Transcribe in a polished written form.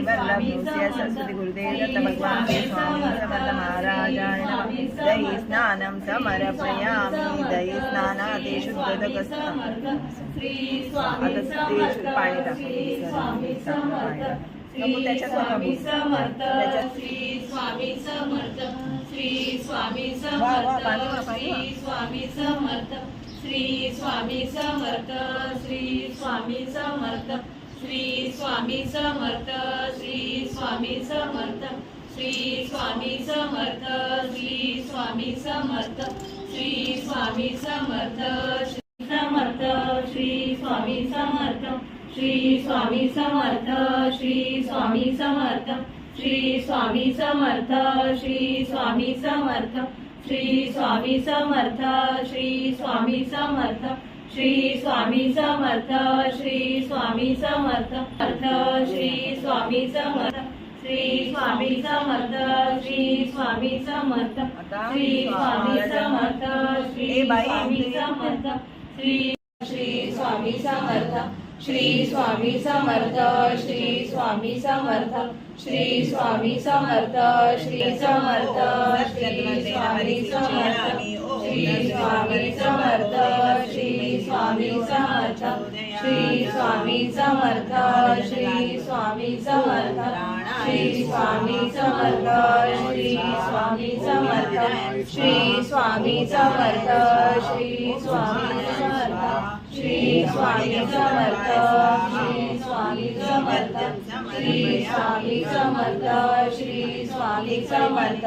वल्लभस्य सरस्वती गुरुदेव दत्त भगवान श्री स्वामी समर्थ महाराजाय नमः। दही स्नानं समर्पयामि। दही स्नानादि शुद्धोदकस्तम। आता ते पाणी टाकायचं त्याच्यात स्वामी समर्थ श्री स्वामी समर्थ श्री स्वामी समर्थ श्री स्वामी समर्थ श्री स्वामी समर्थ श्री स्वामी समर्थ श्री स्वामी समर्थ श्री स्वामी समर्थ श्री स्वामी समर्थ श्री स्वामी समर्थ श्री स्वामी समर्थ समर्थ श्री स्वामी समर्थ श्री स्वामी समर्थ श्री स्वामी समर्थ श्री स्वामी समर्थ श्री स्वामी समर्थ श्री स्वामी समर्थ श्री स्वामी समर्थ श्री स्वामी समर्थ श्री स्वामी समर्थ श्री स्वामी समर्थ श्री स्वामी समर्थ श्री स्वामी समर्थ श्री स्वामी समर्थ श्री स्वामी समर्थ श्री स्वामी समर्थ श्री स्वामी समर्थ श्री स्वामी समर्थ श्री स्वामी समर्थ श्री समर्थ श्री स्वामी समर्थ श्री स्वामी समर्थ श्री स्वामी समर्थ श्री स्वामी समर्थ श्री स्वामी समर्थ श्री स्वामी समर्थ श्री स्वामी समर्थ श्री स्वामी समर्थ श्री स्वामी समर्थ श्री स्वामी समर्थ श्री स्वामी समर्थ श्री स्वामी समर्थ श्री स्वामी समर्थ